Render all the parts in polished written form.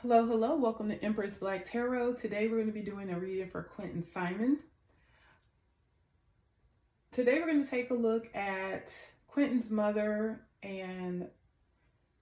Hello, hello. Welcome to Empress Black Tarot. Today we're going to be doing a reading for Quinton Simon. Today we're going to take a look at Quinton's mother and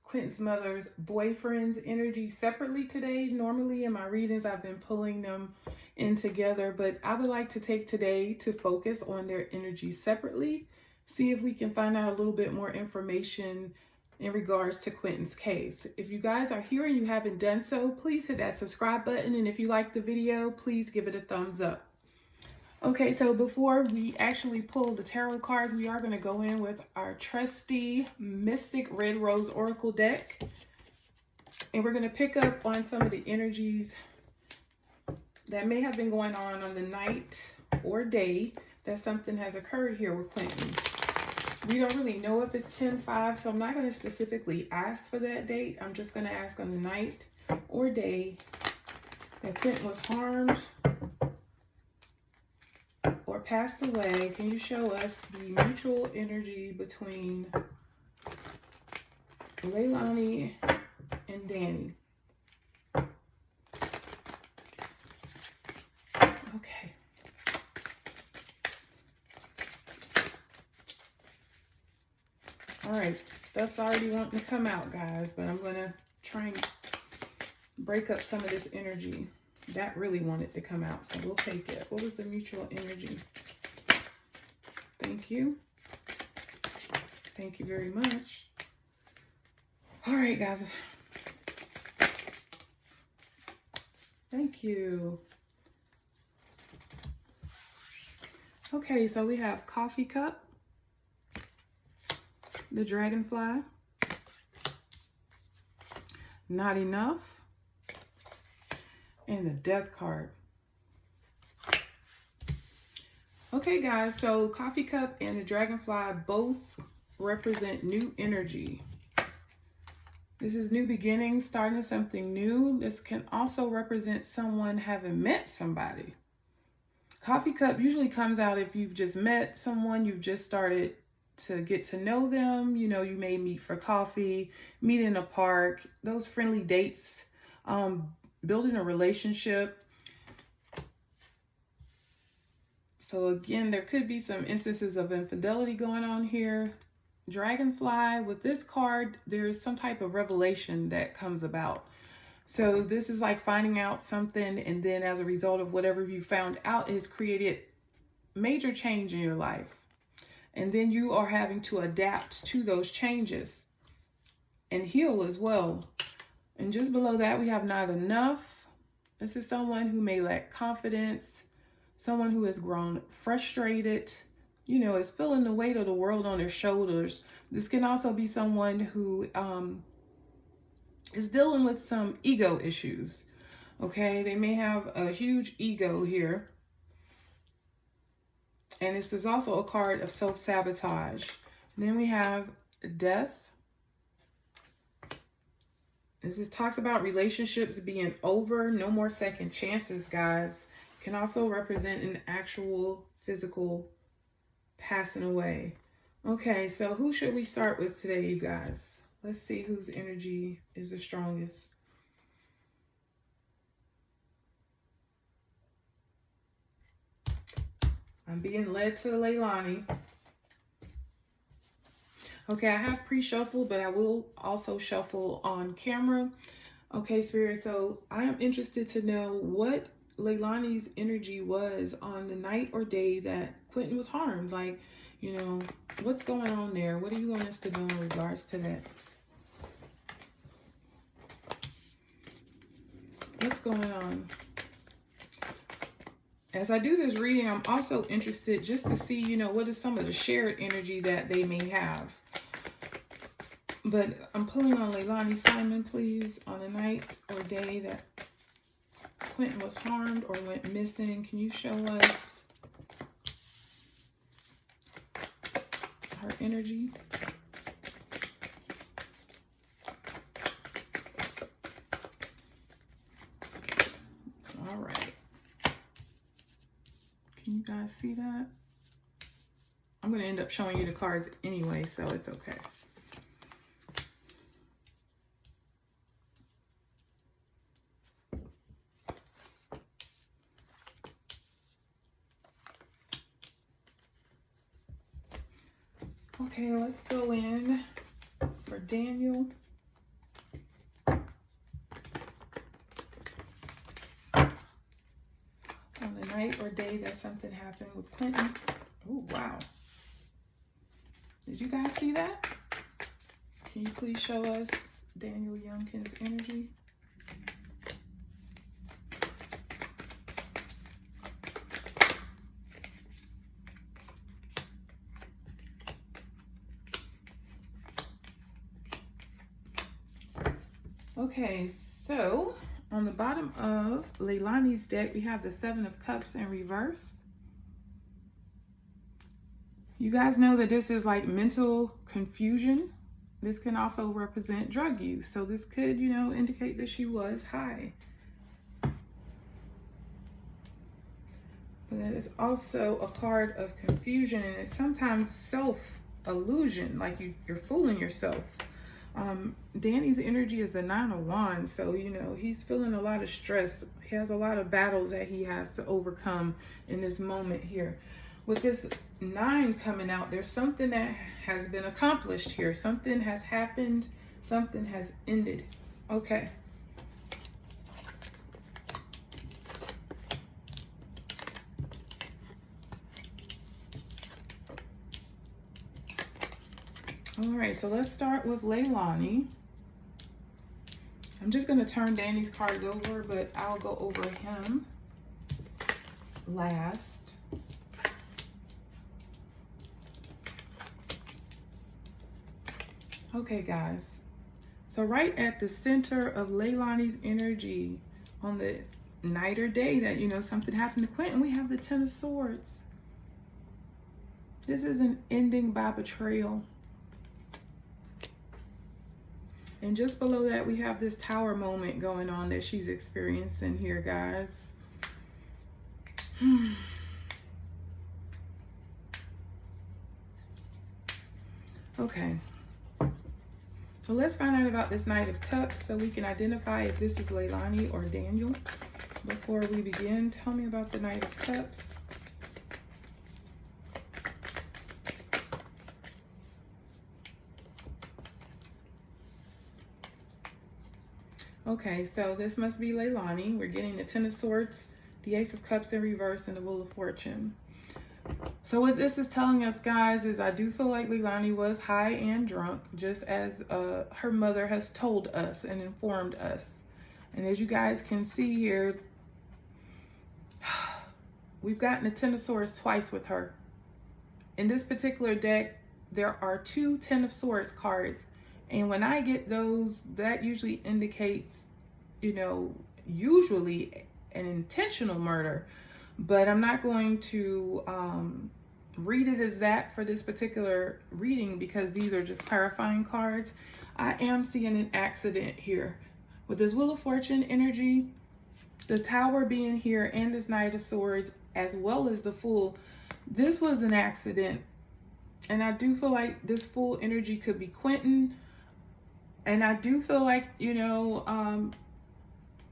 Quinton's mother's boyfriend's energy separately today. Normally in my readings I've been pulling them in together, but I would like to take today to focus on their energy separately. See if we can find out a little bit more information in regards to Quinton's case. If you guys are here and you haven't done so, please hit that subscribe button. And if you like the video, please give it a thumbs up. Okay, so before we actually pull the tarot cards, we are going to go in with our trusty Mystic Red Rose Oracle deck. And we're going to pick up on some of the energies that may have been going on the night or day that something has occurred here with Quinton. We don't really know if it's 10/5, so I'm not going to specifically ask for that date. I'm just going to ask on the night or day that Quinton was harmed or passed away. Can you show us the mutual energy between Leilani and Danny? Okay. All right, stuff's already wanting to come out, guys, but I'm going to try and break up some of this energy. That really wanted to come out, so we'll take it. What was the mutual energy? Thank you. Thank you very much. All right, guys. Thank you. Okay, so we have coffee cup, the dragonfly, not enough, and the death card. Okay, guys, so coffee cup and the dragonfly both represent new energy. This is new beginnings, starting something new. This can also represent someone having met somebody. Coffee cup usually comes out if you've just met someone, you've just started to get to know them. You know, you may meet for coffee, meet in a park, those friendly dates, building a relationship. So again, there could be some instances of infidelity going on here. Dragonfly, with this card, there's some type of revelation that comes about. So this is like finding out something, and then as a result of whatever you found out has created major change in your life. And then you are having to adapt to those changes and heal as well. And just below that, we have not enough. This is someone who may lack confidence, someone who has grown frustrated, you know, is feeling the weight of the world on their shoulders. This can also be someone who is dealing with some ego issues. Okay, they may have a huge ego here. And this is also a card of self-sabotage. Then we have death. This talks about relationships being over, no more second chances, guys. Can also represent an actual physical passing away. Okay, so who should we start with today, you guys? Let's see whose energy is the strongest. I'm being led to Leilani. Okay, I have pre-shuffled, but I will also shuffle on camera. Okay, Spirit, so I am interested to know what Leilani's energy was on the night or day that Quinton was harmed. Like, you know, what's going on there? What do you want us to know in regards to that? What's going on? As I do this reading, I'm also interested just to see, you know, what is some of the shared energy that they may have. But I'm pulling on Leilani Simon, please, on a night or day that Quinton was harmed or went missing. Can you show us her energy? All right. Can you guys see that? I'm going to end up showing you the cards anyway, so it's okay. Okay, let's go in for Daniel. On the night or day that something happened with Quinton. Oh, wow. Did you guys see that? Can you please show us Daniel Youngkin's energy? Okay, so on the bottom of Leilani's deck, we have the Seven of Cups in reverse. You guys know that this is like mental confusion. This can also represent drug use. So this could, indicate that she was high. But that is also a card of confusion, and it's sometimes self-illusion, like you're fooling yourself. Danny's energy is the Nine of Wands, so he's feeling a lot of stress. He has a lot of battles that he has to overcome in this moment here. With this 9 coming out, there's something that has been accomplished here. Something has happened. Something has ended. Okay. All right, so let's start with Leilani. I'm just going to turn Danny's cards over, but I'll go over him last. Okay, guys. So right at the center of Leilani's energy on the night or day that, something happened to Quinton, we have the Ten of Swords. This is an ending by betrayal. And just below that, we have this Tower moment going on that she's experiencing here, guys. Okay. So let's find out about this Knight of Cups so we can identify if this is Leilani or Daniel. Before we begin, tell me about the Knight of Cups. Okay, so this must be Leilani. We're getting the Ten of Swords, the Ace of Cups in reverse, and the Wheel of Fortune. So what this is telling us, guys, is I do feel like Leilani was high and drunk, just as her mother has told us and informed us. And as you guys can see here, we've gotten the Ten of Swords twice with her. In this particular deck, there are 2 Ten of Swords cards. And when I get those, that usually indicates, usually an intentional murder. But I'm not going to read it as that for this particular reading because these are just clarifying cards. I am seeing an accident here. With this Wheel of Fortune energy, the Tower being here, and this Knight of Swords, as well as the Fool, this was an accident. And I do feel like this Fool energy could be Quinton. And I do feel like,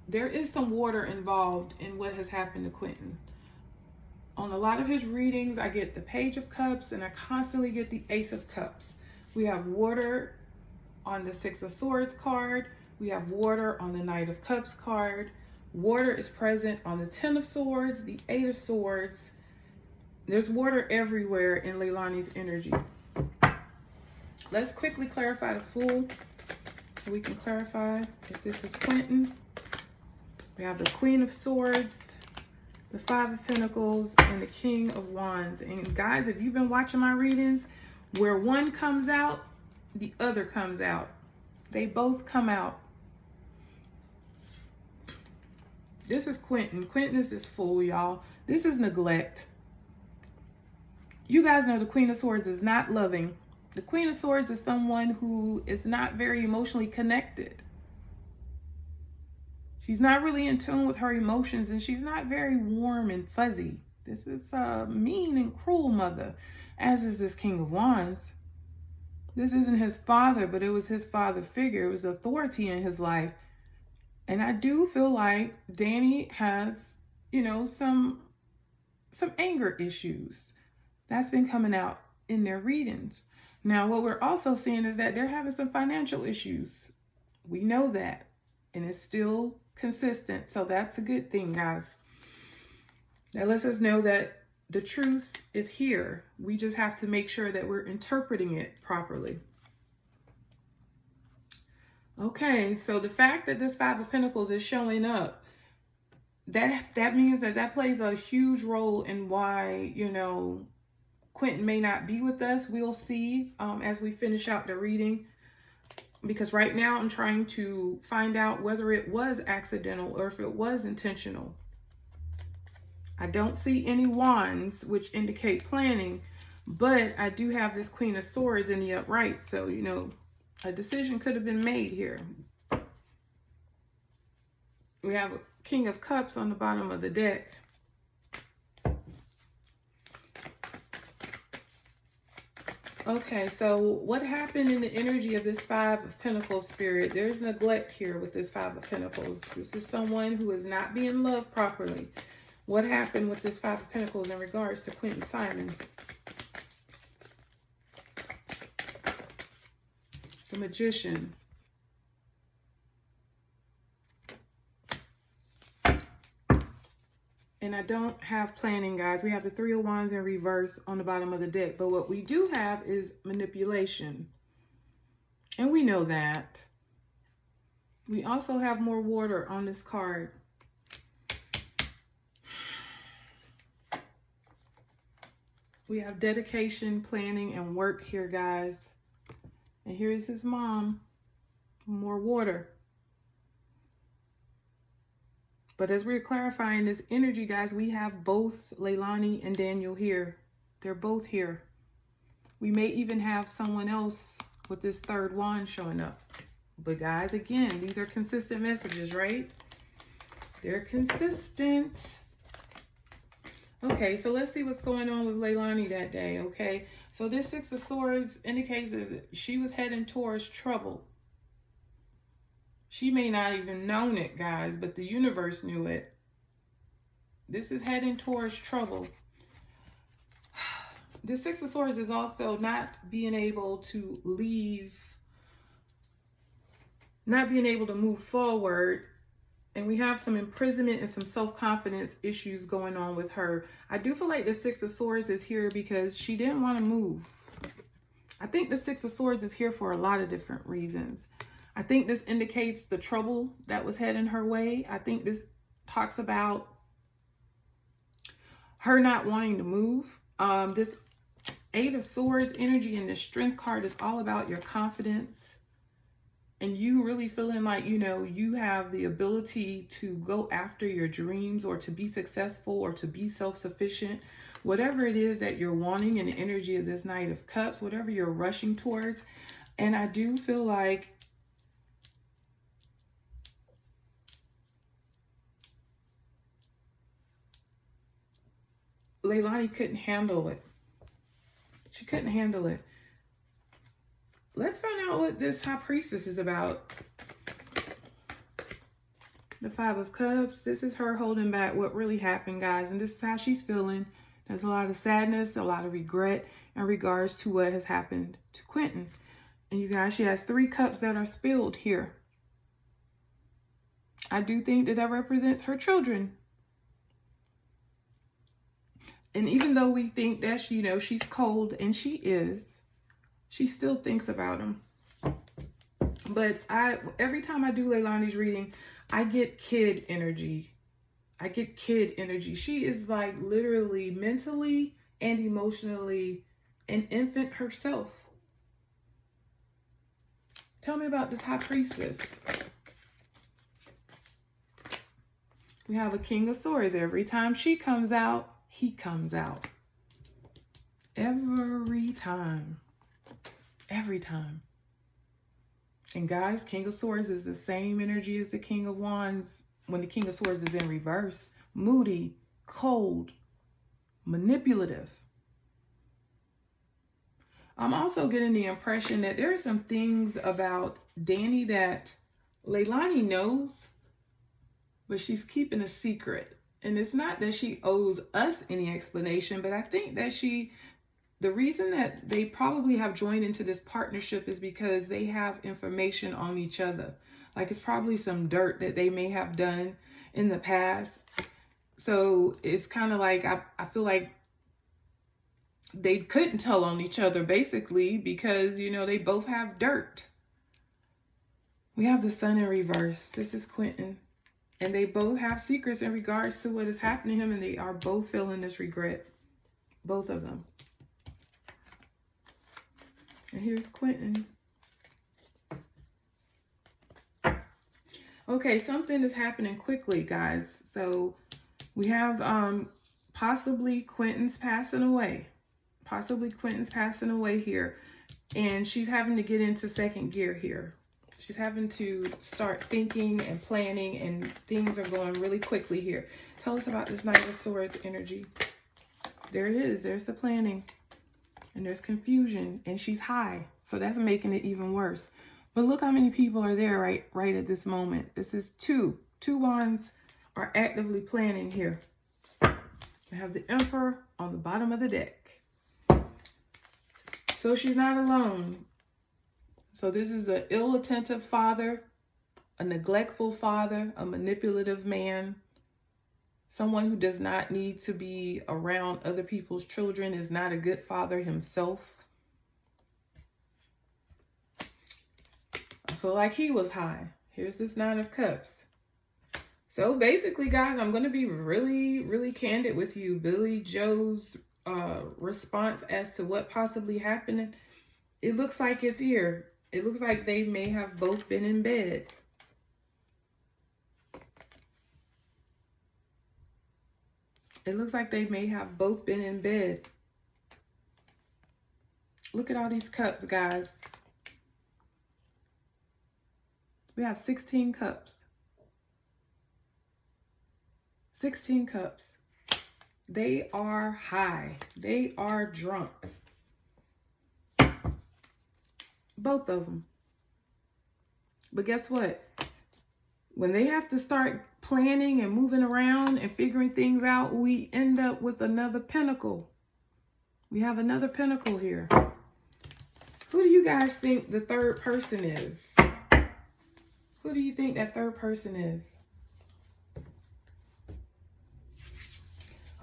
there is some water involved in what has happened to Quinton. On a lot of his readings, I get the Page of Cups and I constantly get the Ace of Cups. We have water on the Six of Swords card. We have water on the Knight of Cups card. Water is present on the Ten of Swords, the Eight of Swords. There's water everywhere in Leilani's energy. Let's quickly clarify the Fool so we can clarify if this is Quinton. We have the Queen of Swords, the Five of Pentacles, and the King of Wands. And guys, if you've been watching my readings, where one comes out, the other comes out. They both come out. This is Quinton. Quinton is this Fool, y'all. This is neglect. You guys know the Queen of Swords is not loving. The Queen of Swords is someone who is not very emotionally connected. She's not really in tune with her emotions, and she's not very warm and fuzzy. This is a mean and cruel mother, as is this King of Wands. This isn't his father, but it was his father figure. It was the authority in his life. And I do feel like Danny has, some anger issues. That's been coming out in their readings. Now, what we're also seeing is that they're having some financial issues. We know that, and it's still consistent. So that's a good thing, guys. That lets us know that the truth is here. We just have to make sure that we're interpreting it properly. Okay, so the fact that this Five of Pentacles is showing up, that means that plays a huge role in why, Quinton may not be with us. We'll see as we finish out the reading. Because right now I'm trying to find out whether it was accidental or if it was intentional. I don't see any wands, which indicate planning, but I do have this Queen of Swords in the upright. So, a decision could have been made here. We have a King of Cups on the bottom of the deck. Okay, so what happened in the energy of this Five of Pentacles spirit? There's neglect here with this Five of Pentacles. This is someone who is not being loved properly. What happened with this Five of Pentacles in regards to Quinton Simon? The Magician. And I don't have planning, guys. We have the Three of Wands in reverse on the bottom of the deck. But what we do have is manipulation. And we know that. We also have more water on this card. We have dedication, planning, and work here, guys. And here's his mom. More water. But as we're clarifying this energy, guys, we have both Leilani and Daniel here. They're both here. We may even have someone else with this third wand showing up. But guys, again, these are consistent messages, right? They're consistent. Okay, so let's see what's going on with Leilani that day, okay? So this Six of Swords indicates that she was heading towards trouble. She may not even known it, guys, but the universe knew it. This is heading towards trouble. The Six of Swords is also not being able to leave, not being able to move forward. And we have some imprisonment and some self-confidence issues going on with her. I do feel like the Six of Swords is here because she didn't want to move. I think the Six of Swords is here for a lot of different reasons. I think this indicates the trouble that was heading her way. I think this talks about her not wanting to move. This Eight of Swords energy and the Strength card is all about your confidence. And you really feeling like, you have the ability to go after your dreams or to be successful or to be self-sufficient. Whatever it is that you're wanting in the energy of this Knight of Cups, whatever you're rushing towards. And I do feel like Leilani couldn't handle it. She couldn't handle it. Let's find out what this High Priestess is about. The Five of Cups. This is her holding back what really happened, guys. And this is how she's feeling. There's a lot of sadness, a lot of regret in regards to what has happened to Quinton. And you guys, she has 3 cups that are spilled here. I do think that represents her children. And even though we think that, she's cold, and she is, she still thinks about him. But every time I do Leilani's reading, I get kid energy. I get kid energy. She is like literally mentally and emotionally an infant herself. Tell me about this High Priestess. We have a King of Swords. Every time she comes out, he comes out. Every time. Every time. And guys, King of Swords is the same energy as the King of Wands when the King of Swords is in reverse. Moody, cold, manipulative. I'm also getting the impression that there are some things about Danny that Leilani knows, but she's keeping a secret. And it's not that she owes us any explanation, but I think that she the reason that they probably have joined into this partnership is because they have information on each other. Like it's probably some dirt that they may have done in the past. So it's kind of like, I feel like they couldn't tell on each other basically because, you know, they both have dirt. We have the Sun in reverse. This is Quinton. And they both have secrets in regards to what is happening to him. And they are both feeling this regret. Both of them. And here's Quinton. Okay, something is happening quickly, guys. So we have possibly Quinton's passing away. Possibly Quinton's passing away here. And she's having to get into second gear here. She's having to start thinking and planning, and things are going really quickly here. Tell us about this Knight of Swords energy. There it is. There's the planning. And there's confusion, and she's high. So that's making it even worse. But look how many people are there right at this moment. This is two. Two wands are actively planning here. We have the Emperor on the bottom of the deck. So she's not alone. So this is an ill-attentive father, a neglectful father, a manipulative man. Someone who does not need to be around other people's children, is not a good father himself. I feel like he was high. Here's this Nine of Cups. So basically, guys, I'm going to be really, really candid with you. Billy Joe's response as to what possibly happened, it looks like it's here. It looks like they may have both been in bed. It looks like they may have both been in bed. Look at all these cups, guys. We have 16 cups. 16 cups. They are high. They are drunk. Both of them. But guess what? When they have to start planning and moving around and figuring things out, we end up with another pentacle. We have another pentacle here. Who do you guys think the third person is? Who do you think that third person is?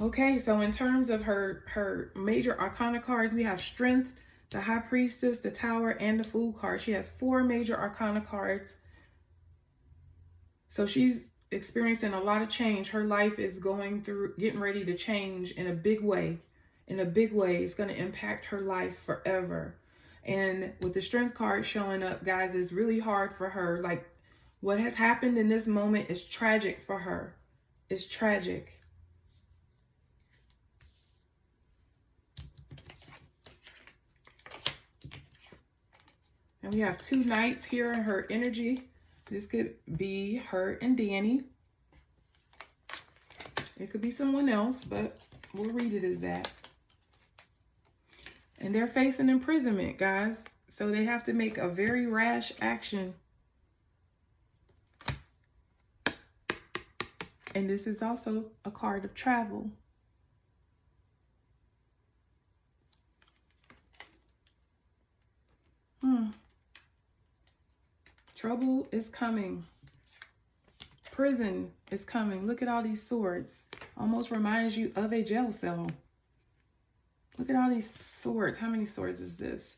Okay, so in terms of her major arcana cards, we have Strength, the High Priestess, the Tower, and the Fool card. She has 4 major arcana cards. So she's experiencing a lot of change. Her life is getting ready to change in a big way. In a big way. It's going to impact her life forever. And with the Strength card showing up, guys, it's really hard for her. Like, what has happened in this moment is tragic for her. It's tragic. And we have 2 knights here in her energy. This could be her and Danny. It could be someone else, but we'll read it as that. And they're facing imprisonment, guys. So they have to make a very rash action. And this is also a card of travel. Trouble is coming. Prison is coming. Look at all these swords. Almost reminds you of a jail cell. Look at all these swords. How many swords is this?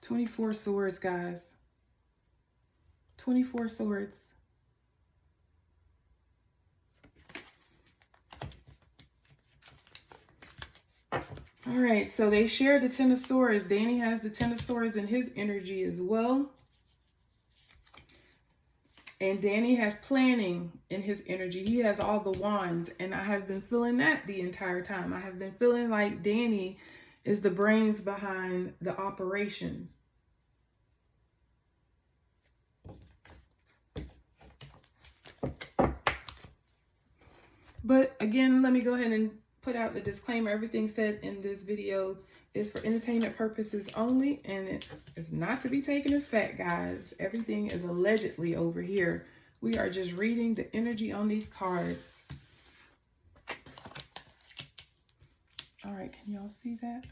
24 swords, guys. 24 swords. All right, so they share the 10 of swords. Danny has the 10 of swords in his energy as well. And Danny has planning in his energy. He has all the wands. And I have been feeling that the entire time. I have been feeling like Danny is the brains behind the operation. But again, let me go ahead and put out the disclaimer. Everything said in this video is for entertainment purposes only, and it is not to be taken as fact, guys. Everything is allegedly over here. We are just reading the energy on these cards. All right, can y'all see that?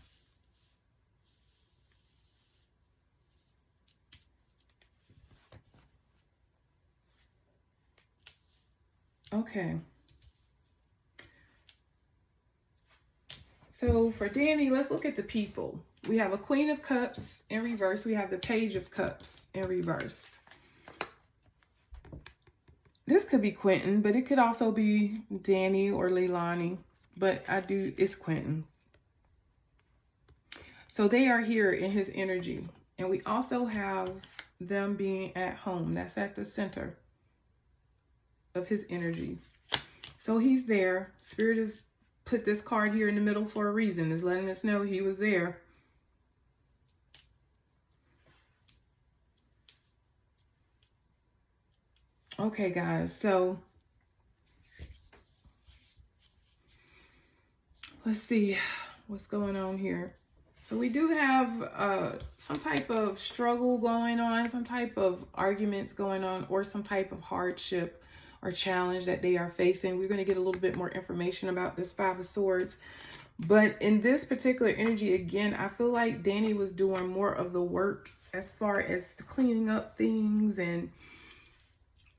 Okay. So for Danny, let's look at the people. We have a Queen of Cups in reverse. We have the Page of Cups in reverse. This could be Quinton, but it could also be Danny or Leilani. But it's Quinton. So they are here in his energy. And we also have them being at home. That's at the center of his energy. So he's there. Spirit has put this card here in the middle for a reason. It's letting us know he was there. Okay, guys. So let's see what's going on here. So we do have some type of struggle going on, some type of arguments going on, or some type of hardship or challenge that they are facing. We're going to get a little bit more information about this Five of Swords. But in this particular energy, again, I feel like Danny was doing more of the work as far as cleaning up things and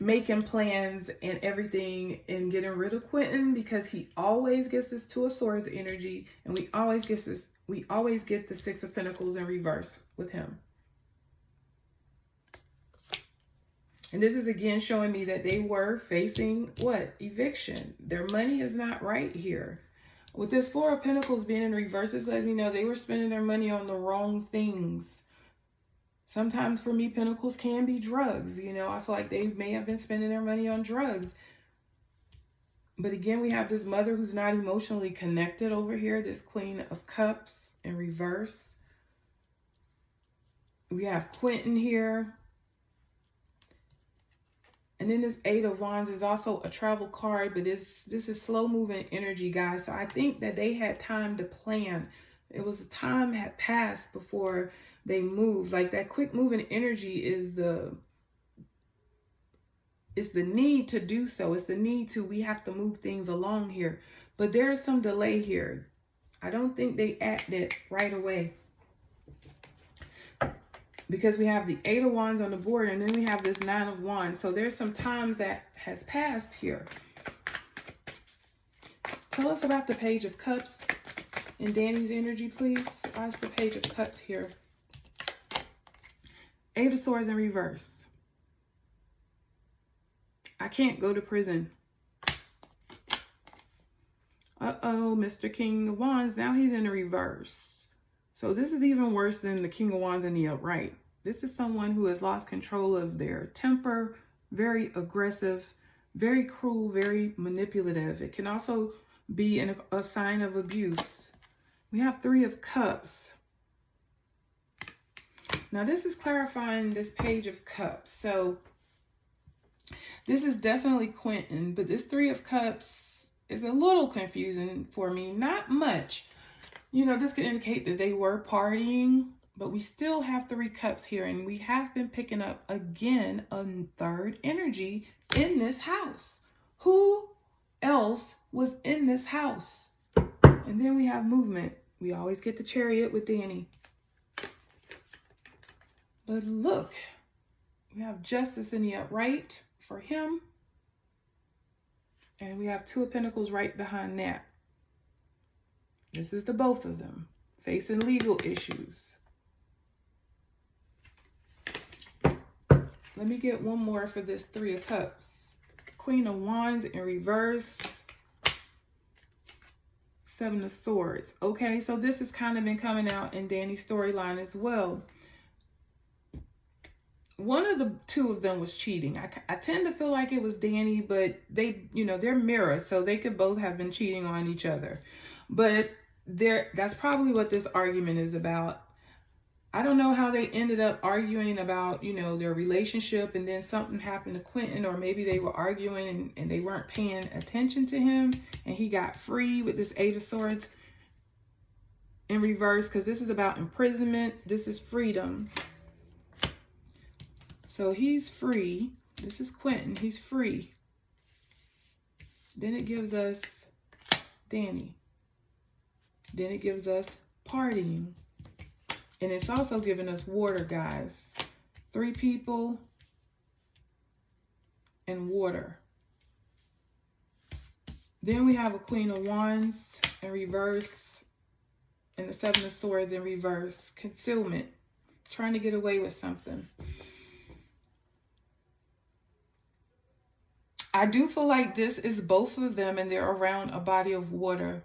making plans and everything and getting rid of Quinton, because he always gets this Two of Swords energy, and we always get the Six of Pentacles in reverse with him. And this is again showing me that they were facing what? Eviction. Their money is not right here. With this Four of Pentacles being in reverse, this lets me know they were spending their money on the wrong things. Sometimes for me, Pentacles can be drugs. You know, I feel like they may have been spending their money on drugs. But again, we have this mother who's not emotionally connected over here. This Queen of Cups in reverse. We have Quinton here. And then this Eight of Wands is also a travel card, but this is slow moving energy, guys. So I think that they had time to plan. It was a time had passed before they moved. Like that quick moving energy is the need to do so. It's the need to, we have to move things along here. But there is some delay here. I don't think they acted right away, because we have the Eight of Wands on the board, and then we have this Nine of Wands. So there's some times that has passed here. Tell us about the Page of Cups in Danny's energy, please. Why is the Page of Cups here? Eight of Swords in reverse. I can't go to prison. Uh-oh, Mr. King of Wands. Now he's in the reverse. So this is even worse than the King of Wands in the upright. This is someone who has lost control of their temper, very aggressive, very cruel, very manipulative. It can also be a sign of abuse. We have Three of Cups. Now this is clarifying this Page of Cups. So this is definitely Quinton, but this Three of Cups is a little confusing for me. Not much. You know, this could indicate that they were partying, but we still have Three Cups here, and we have been picking up again a third energy in this house. Who else was in this house? And then we have movement. We always get the Chariot with Danny. But look, we have Justice in the upright for him. And we have Two of Pentacles right behind that. This is the both of them facing legal issues. Let me get one more for this Three of Cups. Queen of Wands in reverse. Seven of Swords. Okay, so this has kind of been coming out in Danny's storyline as well. One of the two of them was cheating. I tend to feel like it was Danny, but they, you know, they're mirrors, so they could both have been cheating on each other. But that's probably what this argument is about. I don't know how they ended up arguing about, you know, their relationship, and then something happened to Quinton, or maybe they were arguing and they weren't paying attention to him, and he got free with this Eight of Swords in reverse, because this is about imprisonment. This is freedom. So he's free. This is Quinton. He's free. Then it gives us Danny. Then it gives us partying. And it's also giving us water, guys. Three people and water. Then we have a Queen of Wands in reverse and the Seven of Swords in reverse. Concealment. Trying to get away with something. I do feel like this is both of them and they're around a body of water.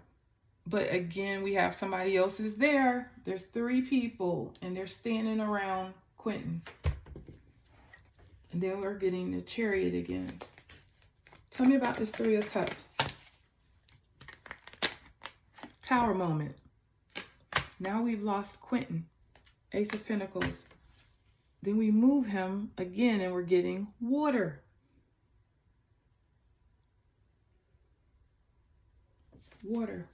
But again, we have somebody else is there. There's 3 people and they're standing around Quinton. And then we're getting the Chariot again. Tell me about this 3 of Cups. Tower moment. Now we've lost Quinton. Ace of Pentacles. Then we move him again and we're getting water. Water.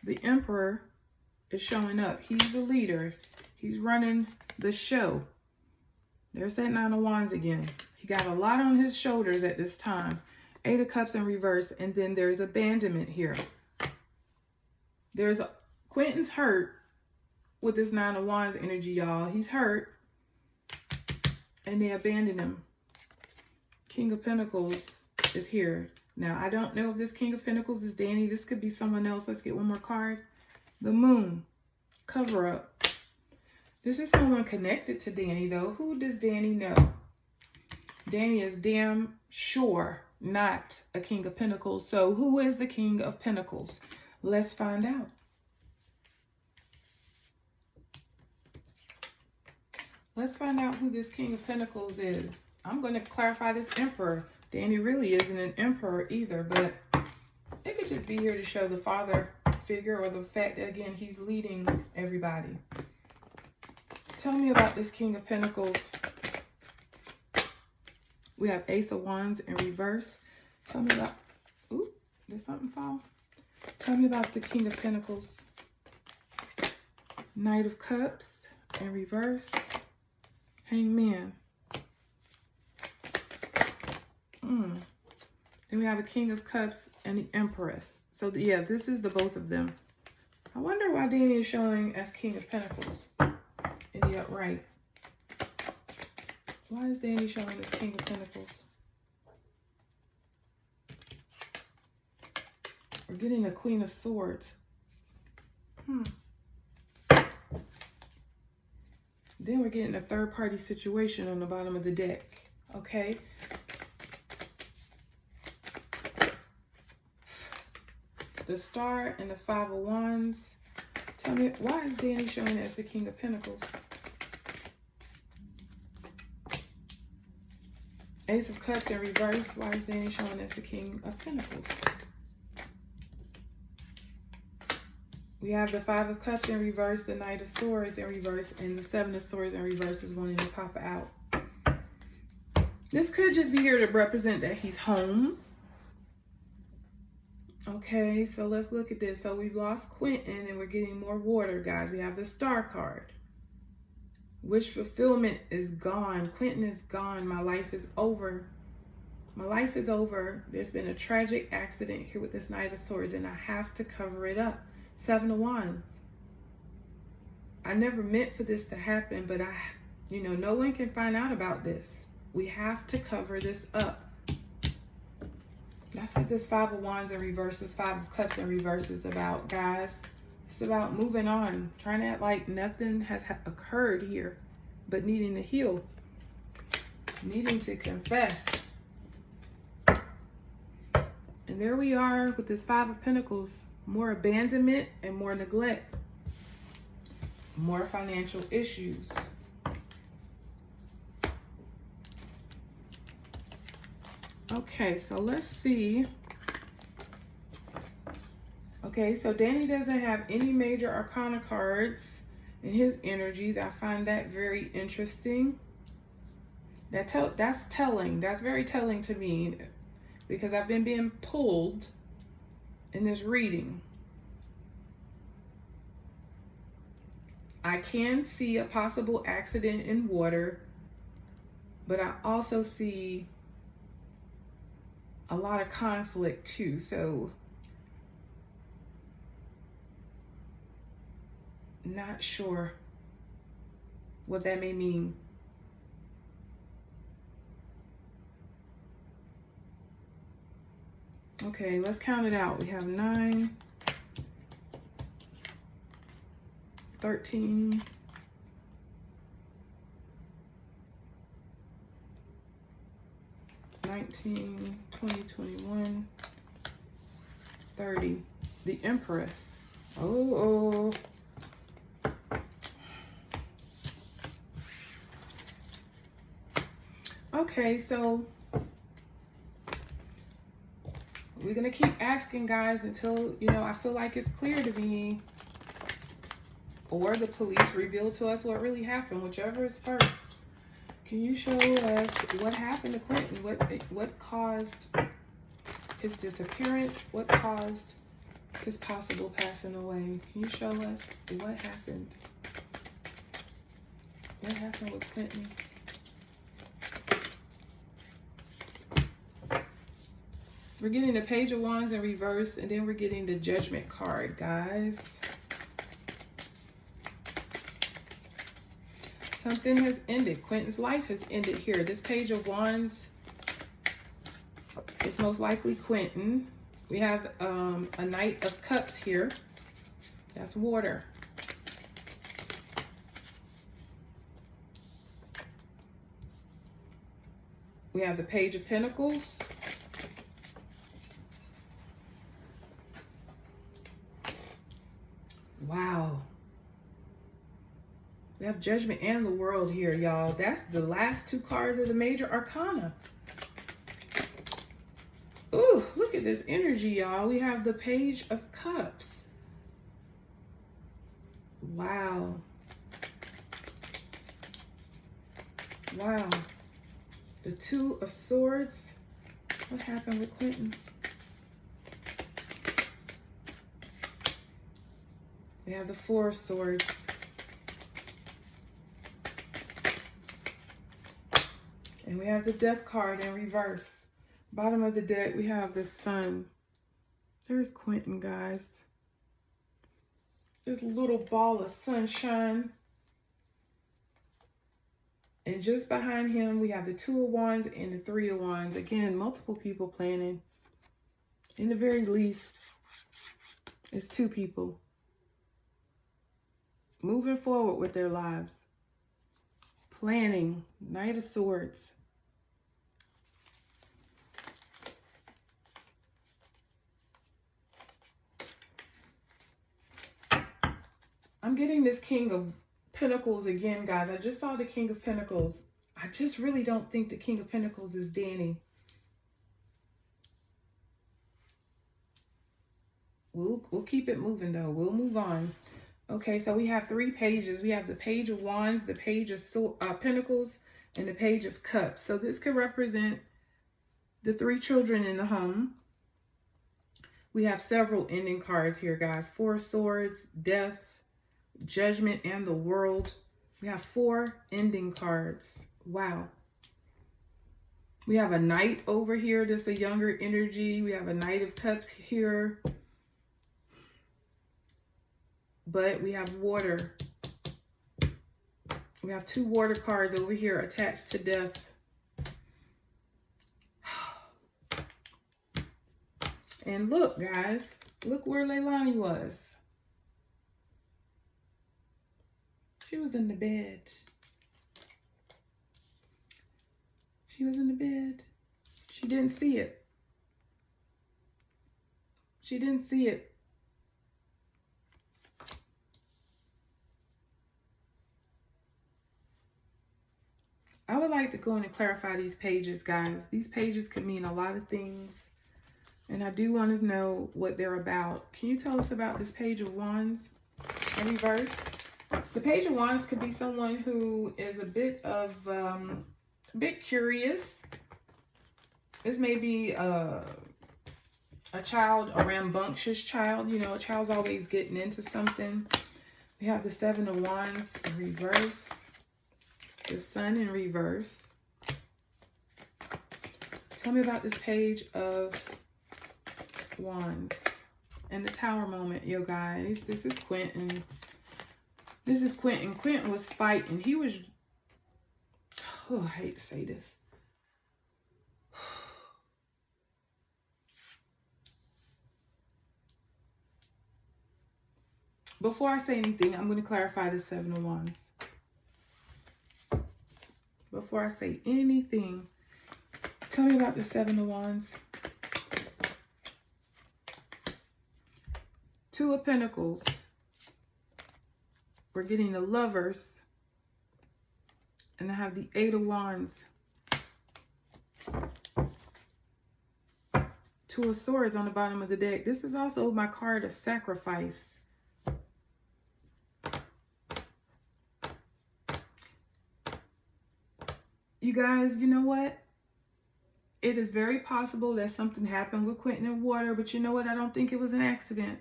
The Emperor is showing up. He's the leader. He's running the show. There's that 9 of Wands again. He got a lot on his shoulders at this time. 8 of Cups in reverse. And then there's abandonment here. Quinton's hurt with this 9 of Wands energy, y'all. He's hurt. And they abandoned him. King of Pentacles is here. Now, I don't know if this King of Pentacles is Danny. This could be someone else. Let's get one more card. The Moon. Cover up. This is someone connected to Danny, though. Who does Danny know? Danny is damn sure not a King of Pentacles. So, who is the King of Pentacles? Let's find out. Let's find out who this King of Pentacles is. I'm going to clarify this Emperor. Danny really isn't an emperor either, but it could just be here to show the father figure or the fact that, again, he's leading everybody. Tell me about this King of Pentacles. We have Ace of Wands in reverse. Tell me about... Ooh, did something fall? Tell me about the King of Pentacles. Knight of Cups in reverse. Hangman. Then we have a King of Cups and the Empress. So, yeah, this is the both of them. I wonder why Danny is showing as King of Pentacles in the upright. Why is Danny showing as King of Pentacles? We're getting a Queen of Swords. Then we're getting a third-party situation on the bottom of the deck. Okay. The Star and the 5 of Wands. Tell me, why is Danny showing as the King of Pentacles? Ace of Cups in reverse. Why is Danny showing as the King of Pentacles? We have the 5 of Cups in reverse, the Knight of Swords in reverse, and the 7 of Swords in reverse is wanting to pop out. This could just be here to represent that he's home. Okay, so let's look at this. So we've lost Quinton and we're getting more water, guys. We have the Star card. Wish fulfillment is gone. Quinton is gone. My life is over. My life is over. There's been a tragic accident here with this Knight of Swords and I have to cover it up. 7 of Wands. I never meant for this to happen, but no one can find out about this. We have to cover this up. That's what this 5 of Wands in reverse, this 5 of Cups in reverse is about, guys. It's about moving on, trying to act like nothing has occurred here, but needing to heal, needing to confess. And there we are with this 5 of Pentacles, more abandonment and more neglect, more financial issues. Okay, so let's see. Okay, so Danny doesn't have any major arcana cards in his energy. I find that very interesting. That's telling. That's very telling to me because I've been being pulled in this reading. I can see a possible accident in water, but I also see a lot of conflict too. So not sure what that may mean. Okay, let's count it out. We have 9, 13, 19, 20, 21, 30. The Empress. Oh. Okay, so we're going to keep asking, guys, until, I feel like it's clear to me, or the police reveal to us what really happened, whichever is first. Can you show us what happened to Quinton? What caused his disappearance? What caused his possible passing away? Can you show us what happened? What happened with Quinton? We're getting the Page of Wands in reverse, and then we're getting the Judgment card, guys. Something has ended. Quinton's life has ended here. This Page of Wands is most likely Quinton. We have a Knight of Cups here. That's water. We have the Page of Pentacles. Wow. We have Judgment and the World here, y'all. That's the last two cards of the Major Arcana. Ooh, look at this energy, y'all. We have the Page of Cups. Wow. Wow. The Two of Swords. What happened with Quinton? We have the Four of Swords. And we have the Death card in reverse. Bottom of the deck, we have the Sun. There's Quinton, guys. This little ball of sunshine. And just behind him, we have the Two of Wands and the Three of Wands. Again, multiple people planning. In the very least, it's two people moving forward with their lives. Planning. Knight of Swords. I'm getting this King of Pentacles again, guys. I just saw the King of Pentacles. I just really don't think the King of Pentacles is Danny. We'll keep it moving, though. We'll move on. Okay, so we have three pages. We have the Page of Wands, the Page of Pentacles, and the Page of Cups. So this could represent the three children in the home. We have several ending cards here, guys. Four of Swords, Death, Judgment, and the World. We have 4 ending cards. Wow. We have a Knight over here. This is a younger energy. We have a Knight of Cups here. But we have water. We have 2 water cards over here attached to Death. And look, guys. Look where Leilani was. She was in the bed. She was in the bed. She didn't see it. She didn't see it. I would like to go in and clarify these pages, guys. These pages could mean a lot of things. And I do want to know what they're about. Can you tell us about this Page of Wands in reverse? The Page of Wands could be someone who is a bit curious. This may be a child, a rambunctious child. You know, a child's always getting into something. We have the Seven of Wands in reverse. The Sun in reverse. Tell me about this Page of Wands and the Tower moment, yo guys. This is Quinton. This is Quinton. Quinton was fighting. He was, oh, I hate to say this. before I say anything, I'm going to clarify the Seven of Wands. Before I say anything, tell me about the Seven of Wands. Two of Pentacles. We're getting the Lovers. And I have the Eight of Wands. Two of Swords on the bottom of the deck. This is also my card of sacrifice. You guys, you know what? It is very possible that something happened with Quinton and Water, but you know what? I don't think it was an accident.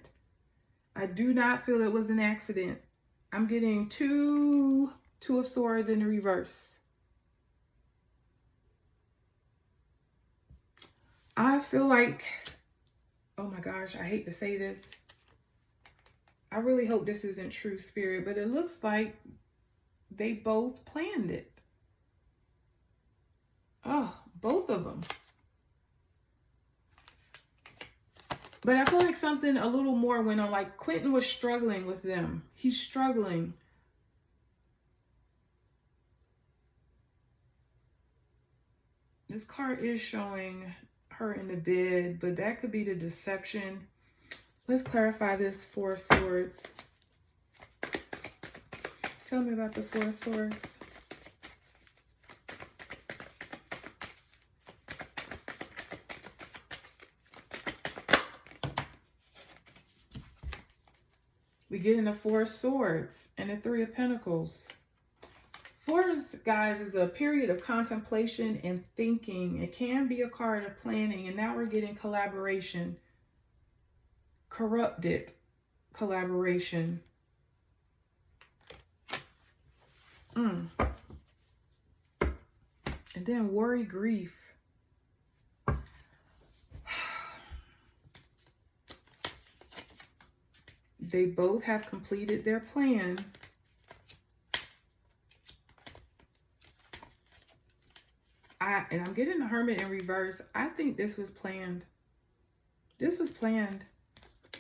I do not feel it was an accident. I'm getting two of Swords in the reverse. I feel like, oh my gosh, I hate to say this. I really hope this isn't true, Spirit, but it looks like they both planned it. Oh, both of them. But I feel like something a little more went on. Like Quinton was struggling with them. He's struggling. This card is showing her in the bed, but that could be the deception. Let's clarify this Four of Swords. Tell me about the Four of Swords. We get in the Four of Swords and the Three of Pentacles. Fours, guys, is a period of contemplation and thinking. It can be a card of planning, and now we're getting collaboration. Corrupted collaboration. And then worry, grief. They both have completed their plan. And I'm getting the Hermit in reverse. I think this was planned. This was planned.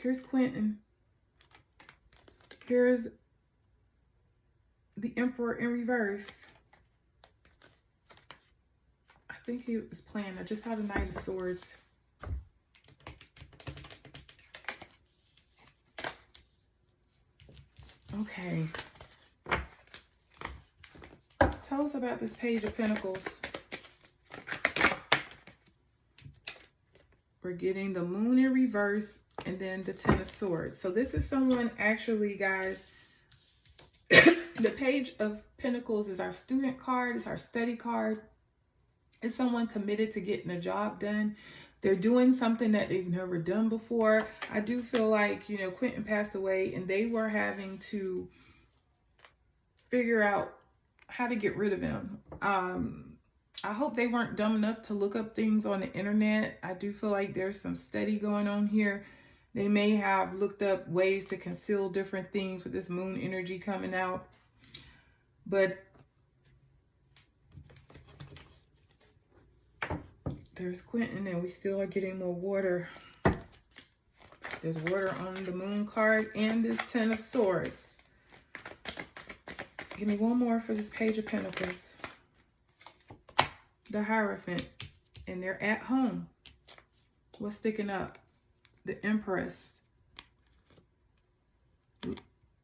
Here's Quinton. Here's the Emperor in reverse. I think it was planned. I just saw the Knight of Swords. Okay. Tell us about this Page of Pentacles. We're getting the Moon in reverse and then the Ten of Swords. So this is someone actually, guys, the Page of Pentacles is our student card. It's our study card. It's someone committed to getting a job done. They're doing something that they've never done before. I do feel like, you know, Quinton passed away and they were having to figure out how to get rid of him. I hope they weren't dumb enough to look up things on the internet. I do feel like there's some study going on here. They may have looked up ways to conceal different things with this moon energy coming out. But there's Quinton and we still are getting more water. There's water on the Moon card and this Ten of Swords. Give me one more for this Page of Pentacles. The Hierophant, and they're at home. What's sticking up? The Empress.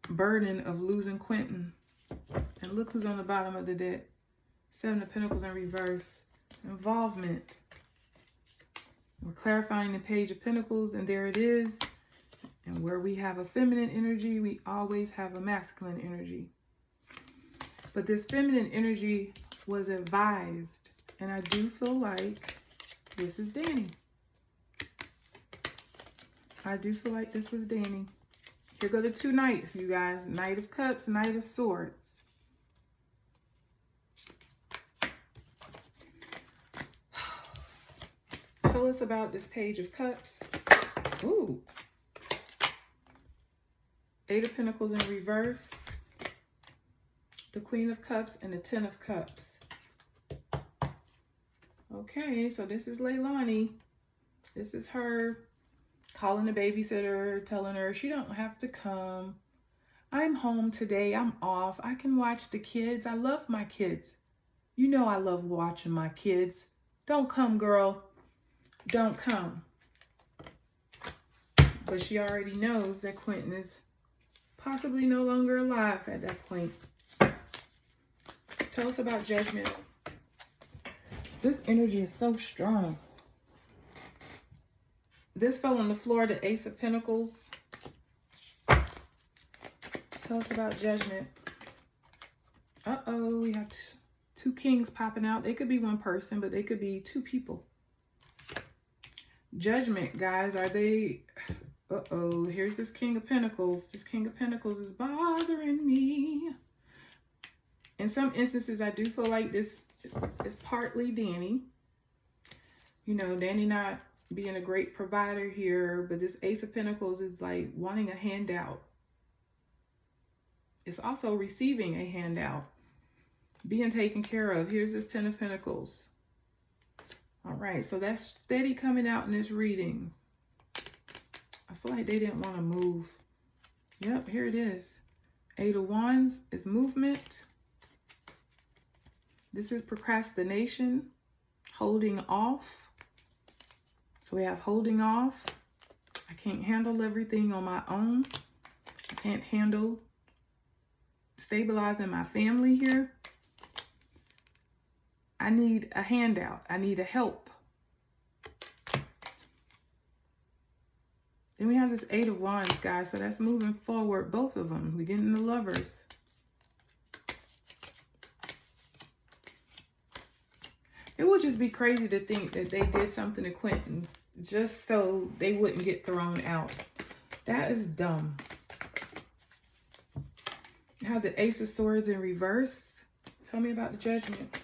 Burden of losing Quinton. And look who's on the bottom of the deck. Seven of Pentacles in reverse. Involvement. We're clarifying the Page of Pentacles, and there it is. And where we have a feminine energy, we always have a masculine energy. But this feminine energy was advised. And I do feel like this is Danny. I do feel like this was Danny. Here go the two knights, you guys. Knight of Cups, Knight of Swords. Tell us about this Page of Cups. Ooh. Eight of Pentacles in reverse. The Queen of Cups and the Ten of Cups. Okay, so this is Leilani. This is her calling the babysitter, telling her she don't have to come. I'm home today. I'm off. I can watch the kids. I love my kids. You know I love watching my kids. Don't come, girl. Don't come. But she already knows that Quinton is possibly no longer alive at that point. Tell us about judgment. This energy is so strong. This fell on the floor, the Ace of Pentacles. Tell us about judgment. Uh-oh, we have two kings popping out. They could be one person, but they could be two people. Judgment, guys, are they... Uh-oh, here's this King of Pentacles. This King of Pentacles is bothering me. In some instances, I do feel like this is partly Danny. You know, Danny not being a great provider here, but this Ace of Pentacles is like wanting a handout. It's also receiving a handout, being taken care of. Here's this Ten of Pentacles. All right, so that's steady coming out in this reading. I feel like they didn't want to move. Yep, here it is. Eight of Wands is movement. This is procrastination, holding off. So we have holding off. I can't handle everything on my own. I can't handle stabilizing my family here. I need a handout. I need a help. Then we have this Eight of Wands, guys. So that's moving forward, both of them. We're getting the Lovers. It would just be crazy to think that they did something to Quinton just so they wouldn't get thrown out. That is dumb. You have the Ace of Swords in reverse. Tell me about the judgment.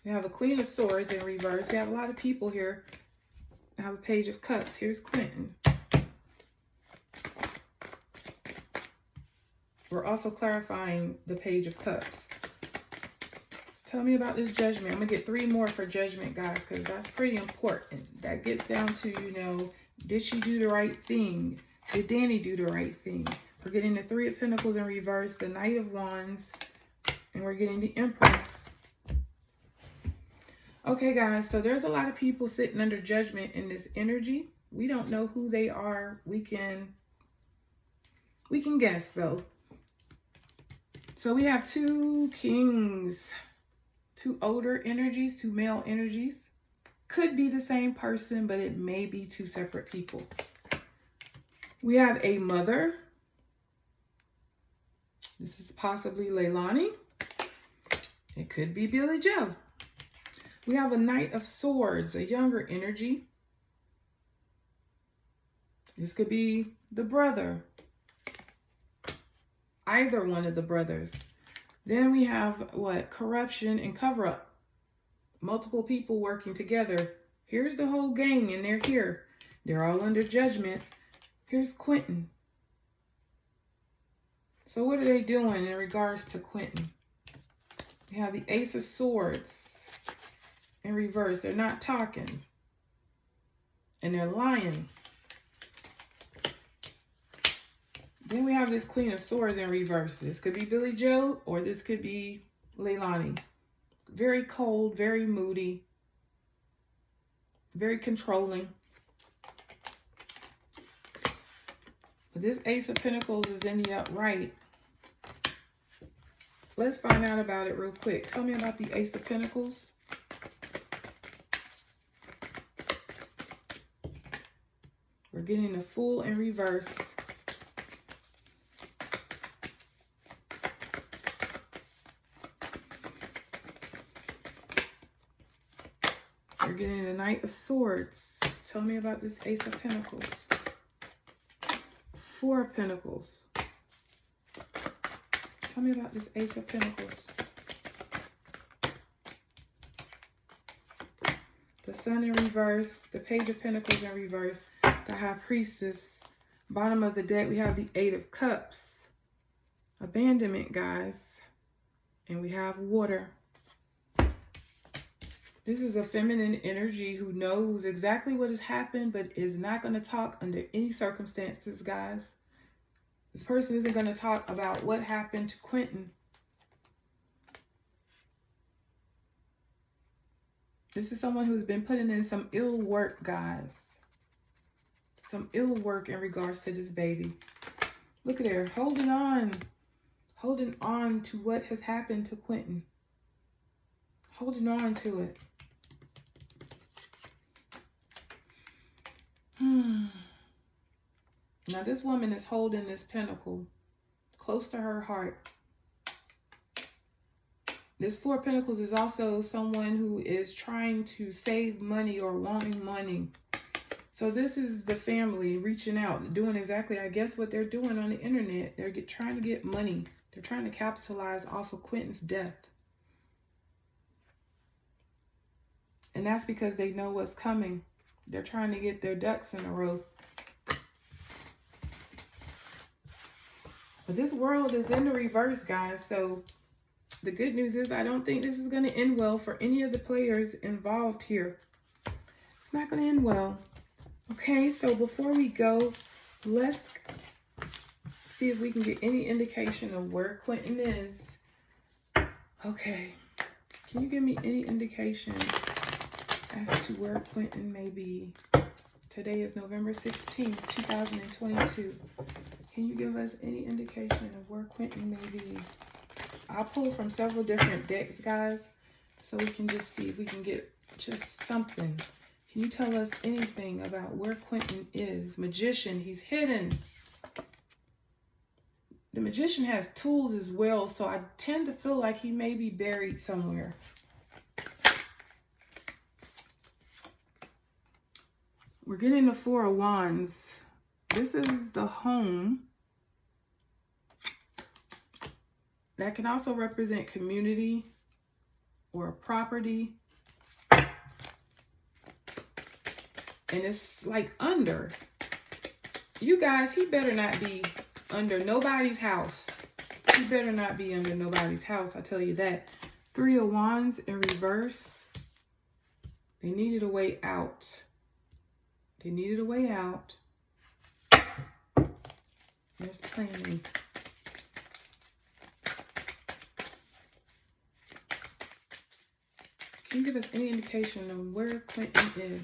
We have a Queen of Swords in reverse. We have a lot of people here. I have a Page of Cups. Here's Quinton. We're also clarifying the Page of Cups. Tell me about this judgment. I'm going to get 3 more for judgment, guys, because that's pretty important. That gets down to, you know, did she do the right thing? Did Danny do the right thing? We're getting the Three of Pentacles in reverse, the Knight of Wands, and we're getting the Empress. Okay, guys, so there's a lot of people sitting under judgment in this energy. We don't know who they are. We can guess, though. So we have 2 kings, 2 older energies, 2 male energies. Could be the same person, but it may be 2 separate people. We have a mother. This is possibly Leilani. It could be Billy Joe. We have a Knight of Swords, a younger energy. This could be the brother. Either one of the brothers. Then we have what? Corruption and cover-up. Multiple people working together. Here's the whole gang and they're here. They're all under judgment. Here's Quinton. So what are they doing in regards to Quinton? We have the Ace of Swords in reverse. They're not talking. And they're lying. Then we have this Queen of Swords in reverse. This could be Billy Joe or this could be Leilani. Very cold, very moody, very controlling. But this Ace of Pentacles is in the upright. Let's find out about it real quick. Tell me about the Ace of Pentacles. We're getting the Fool in reverse. We're getting the Knight of Swords. Tell me about this Ace of Pentacles. 4 of Pentacles. Tell me about this Ace of Pentacles. The Sun in reverse. The Page of Pentacles in reverse. The High Priestess. Bottom of the deck, we have the 8 of Cups. Abandonment, guys. And we have water. This is a feminine energy who knows exactly what has happened, but is not going to talk under any circumstances, guys. This person isn't going to talk about what happened to Quinton. This is someone who's been putting in some ill work, guys. Some ill work in regards to this baby. Look at her, holding on to what has happened to Quinton. Holding on to it. Now this woman is holding this pentacle close to her heart. This Four of Pentacles is also someone who is trying to save money or wanting money. So this is the family reaching out, doing exactly, I guess, what they're doing on the internet. They're trying to get money. They're trying to capitalize off of Quinton's death. And that's because they know what's coming. They're trying to get their ducks in a row. But this world is in the reverse, guys. So the good news is I don't think this is going to end well for any of the players involved here. It's not going to end well. Okay, so before we go, let's see if we can get any indication of where Quinton is. Okay, can you give me any indication as to where Quinton may be? Today is November 16th, 2022. Can you give us any indication of where Quinton may be? I'll pull from several different decks, guys, so we can just see if we can get just something. Can you tell us anything about where Quinton is? Magician, he's hidden. The Magician has tools as well, so I tend to feel like he may be buried somewhere. We're getting the Four of Wands. This is the home. That can also represent community or property. And it's like under. You guys, he better not be under nobody's house. He better not be under nobody's house, I tell you that. Three of Wands in reverse. They needed a way out. They needed a way out. There's planning. Can you give us any indication of where Quinton is?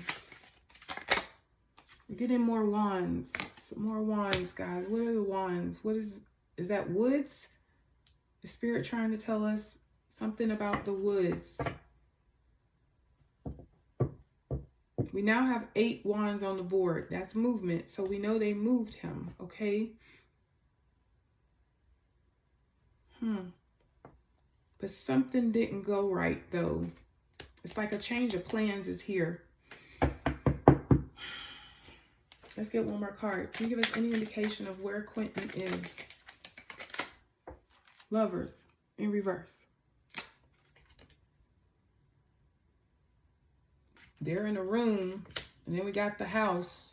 We're getting more wands. More wands, guys. What are the wands? What is that woods? Is Spirit trying to tell us something about the woods? We now have 8 wands on the board. That's movement. So we know they moved him, okay? But something didn't go right, though. It's like a change of plans is here. Let's get one more card. Can you give us any indication of where Quinton is? Lovers in reverse. They're in a room, and then we got the house.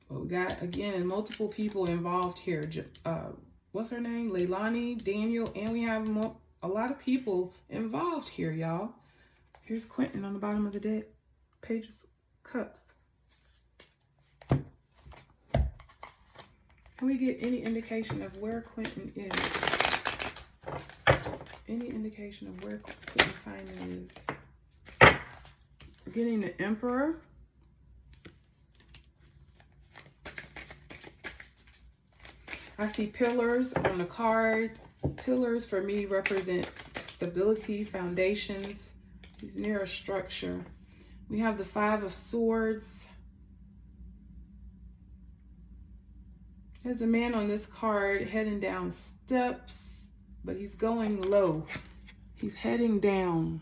But we got, again, multiple people involved here. What's her name? Leilani, Daniel, and we have a lot of people involved here, y'all. Here's Quinton on the bottom of the deck. Page of Cups. Can we get any indication of where Quinton is? Any indication of where Quinton Simon is? We're getting the Emperor. I see pillars on the card. Pillars for me represent stability, foundations. He's near a structure. We have the Five of Swords. There's a man on this card heading down steps, but he's going low. He's heading down.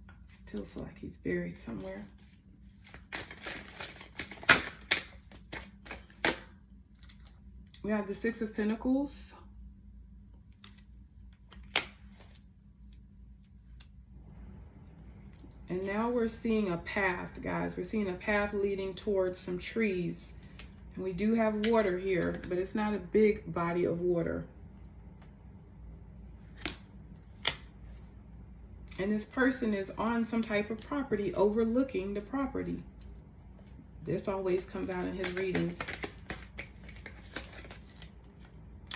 I still feel like he's buried somewhere. We have the Six of Pentacles. And now we're seeing a path, guys. We're seeing a path leading towards some trees. And we do have water here, but it's not a big body of water. And this person is on some type of property, overlooking the property. This always comes out in his readings.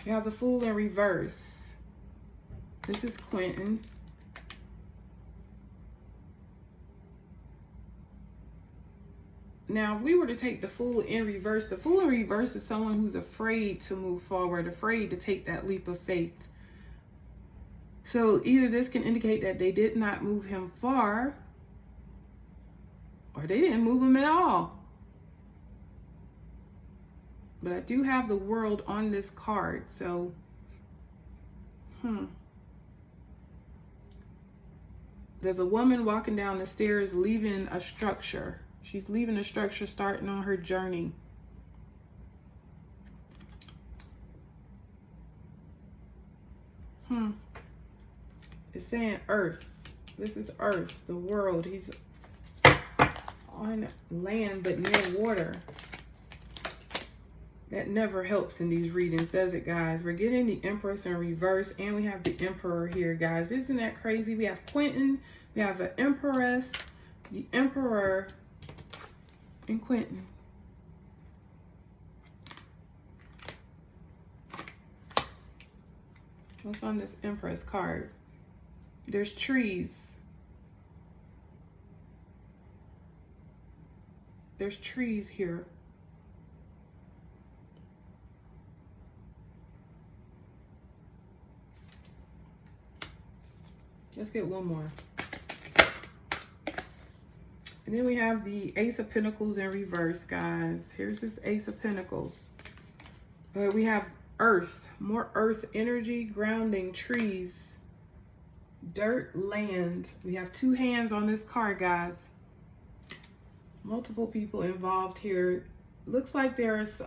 We have the Fool in reverse. This is Quinton. Now, if we were to take the Fool in reverse, the Fool in reverse is someone who's afraid to move forward, afraid to take that leap of faith. So either this can indicate that they did not move him far, or they didn't move him at all. But I do have the World on this card, so there's a woman walking down the stairs leaving a structure. She's leaving a structure, starting on her journey. It's saying Earth. This is Earth, the world. He's on land but near water. That never helps in these readings, does it, guys? We're getting the Empress in reverse, and we have the Emperor here, guys. Isn't that crazy? We have Quinton, we have an Empress, the Emperor, and Quinton. What's on this Empress card? There's trees. There's trees here. Let's get one more. And then we have the Ace of Pentacles in reverse, guys. Here's this Ace of Pentacles. But we have Earth, more Earth energy, grounding, trees, dirt, land. We have two hands on this card, guys. Multiple people involved here. Looks like there's,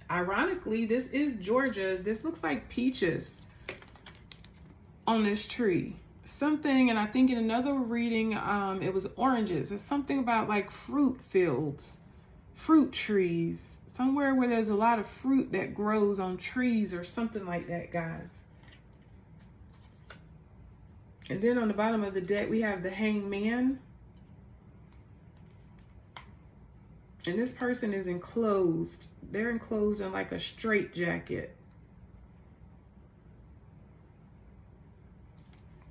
ironically, this is Georgia. This looks like peaches on this tree. Something, and I think in another reading, it was oranges. It's something about like fruit fields, fruit trees, somewhere where there's a lot of fruit that grows on trees or something like that, guys. And then on the bottom of the deck, we have the Hangman. And this person is enclosed. They're enclosed in like a straitjacket.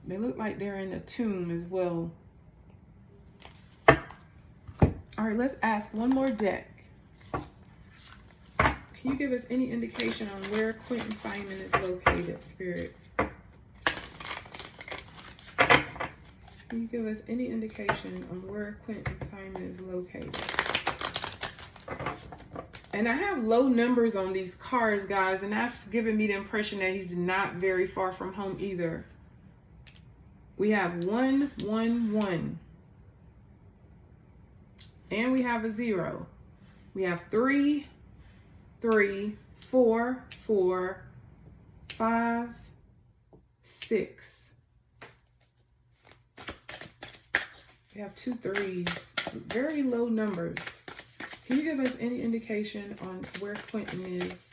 They look like they're in a tomb as well. All right, let's ask one more deck. Can you give us any indication on where Quinton Simon is located, Spirit? Can you give us any indication on where Quinton Simon is located? And I have low numbers on these cards, guys, and that's giving me the impression that he's not very far from home either. We have 1, 1, 1. And we have a 0. We have 3, 3, 4, 4, 5, 6. We have 2 3s. Very low numbers. Can you give us any indication on where Quinton is?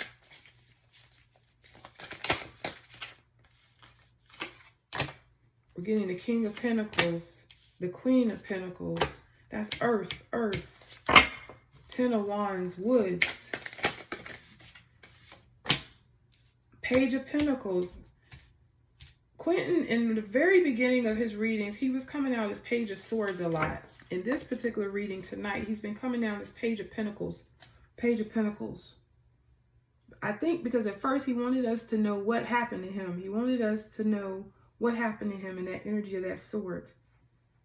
We're getting the King of Pentacles, the Queen of Pentacles. That's Earth, Earth. 10 of Wands, Woods. Page of Pentacles. Quinton, in the very beginning of his readings, he was coming out as Page of Swords a lot. In this particular reading tonight, he's been coming down as Page of Pentacles. Page of Pentacles. I think because at first he wanted us to know what happened to him. He wanted us to know what happened to him in that energy of that sword.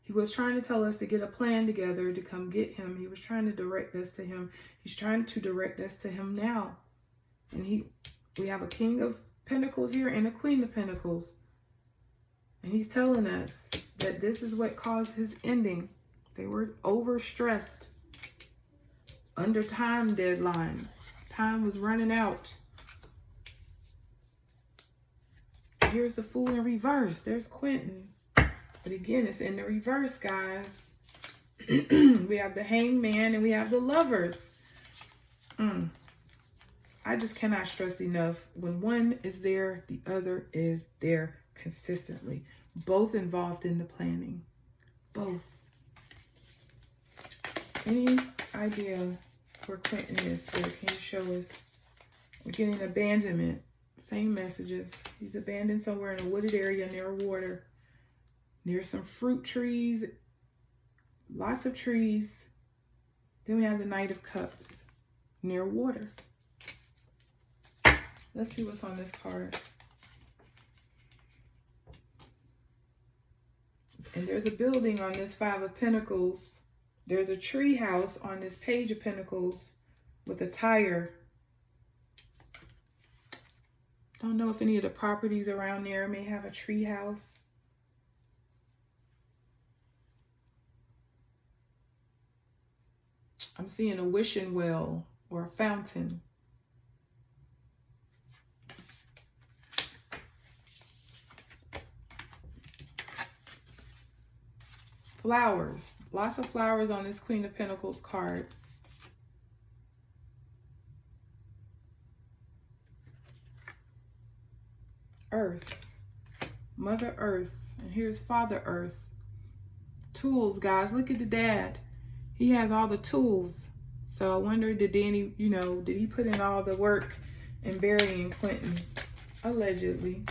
He was trying to tell us to get a plan together to come get him. He was trying to direct us to him. He's trying to direct us to him now. And we have a King of Pentacles here and a Queen of Pentacles. And he's telling us that this is what caused his ending. They were overstressed, under time deadlines. Time was running out. Here's the Fool in reverse. There's Quinton. But again, it's in the reverse, guys. We have the Hangman and we have the Lovers. I just cannot stress enough. When one is there, the other is there consistently. both involved in the planning. Both. Any idea where Quinton is? Spirit, can you show us? We're getting abandonment. Same messages. He's abandoned somewhere in a wooded area near water. Near some fruit trees. Lots of trees. Then we have the Knight of Cups. Near water. Let's see what's on this card. And there's a building on this Five of Pentacles. There's a tree house on this Page of Pentacles with a tire. Don't know if any of the properties around there may have a tree house. I'm seeing a wishing well or a fountain. Flowers. Lots of flowers on this Queen of Pentacles card. Earth. Mother Earth. And here's Father Earth. Tools, guys. Look at the dad. He has all the tools. So I wonder, did Danny, did he put in all the work in burying Quinton? Allegedly.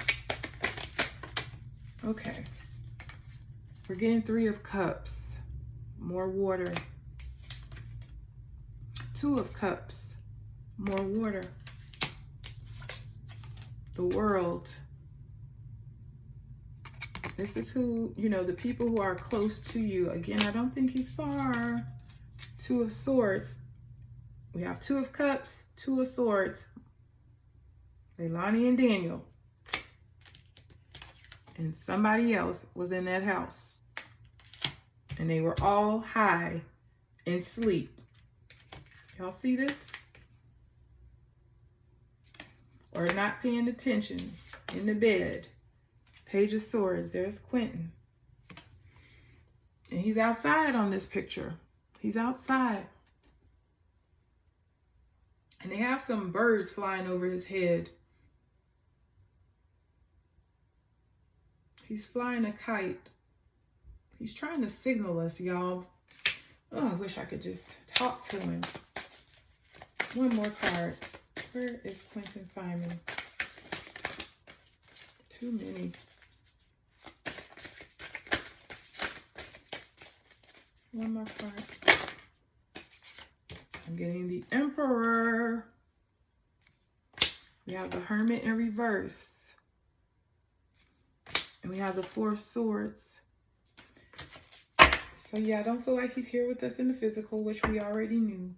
Okay. We're getting Three of Cups. More water. Two of Cups. More water. The World. This is who, the people who are close to you. Again, I don't think he's far. Two of Swords. We have Two of Cups, Two of Swords. Leilani and Daniel. And somebody else was in that house. And they were all high and asleep. Y'all see this? Or not paying attention in the bed. Page of Swords. There's Quinton. And he's outside on this picture. He's outside. And they have some birds flying over his head. He's flying a kite. He's trying to signal us, y'all. Oh, I wish I could just talk to him. One more card. Where is Quinton Simon? Too many. One more card. I'm getting the Emperor. We have the Hermit in reverse. And we have the Four of Swords. So yeah, I don't feel like he's here with us in the physical, which we already knew.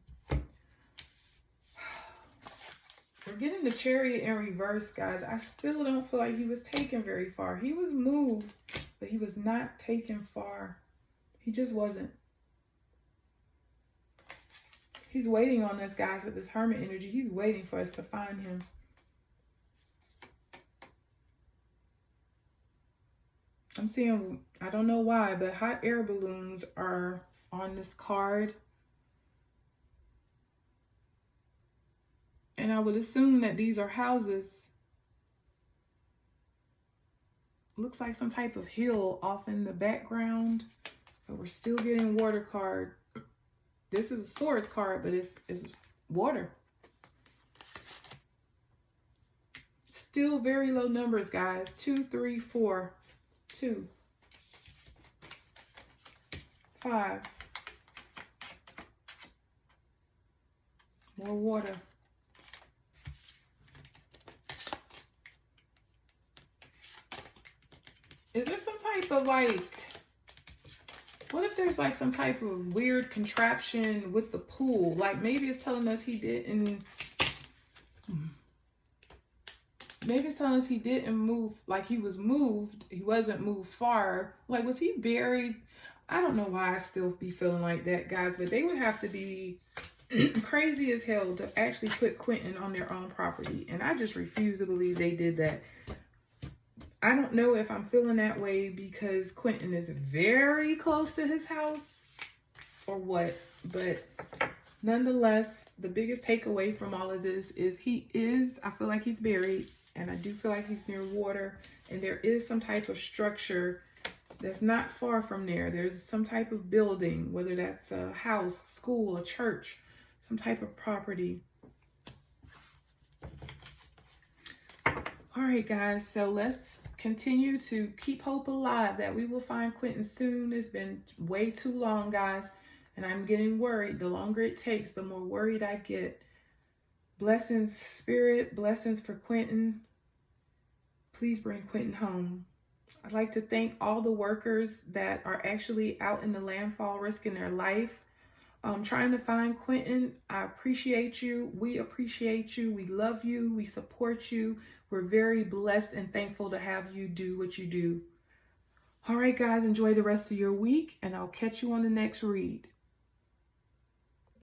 We're getting the Chariot in reverse, guys. I still don't feel like he was taken very far. He was moved, but he was not taken far. He just wasn't. He's waiting on us, guys, with this Hermit energy. He's waiting for us to find him. I'm seeing, I don't know why, but hot air balloons are on this card. And I would assume that these are houses. Looks like some type of hill off in the background. But we're still getting water card. This is a Swords card, but it's water. Still very low numbers, guys. 2, 3, 4, 2, 5. More water. Is there some type of what if there's like some type of weird contraption with the pool? Like maybe it's telling us he didn't, maybe it's telling us he didn't move, like he was moved. He wasn't moved far. Like, was he buried? I don't know why I still be feeling like that, guys, but they would have to be crazy as hell to actually put Quinton on their own property. And I just refuse to believe they did that. I don't know if I'm feeling that way because Quinton is very close to his house or what, but nonetheless, the biggest takeaway from all of this is I feel like he's buried and I do feel like he's near water, and there is some type of structure that's not far from there. There's some type of building, whether that's a house, school, a church, some type of property. All right, guys, so let's continue to keep hope alive that we will find Quinton soon. It's been way too long, guys, and I'm getting worried. The longer it takes, the more worried I get. Blessings, Spirit, blessings for Quinton. Please bring Quinton home. I'd like to thank all the workers that are actually out in the landfall risking their life, trying to find Quinton. I appreciate you. We appreciate you. We love you. We support you. We're very blessed and thankful to have you do what you do. All right, guys, enjoy the rest of your week, and I'll catch you on the next read.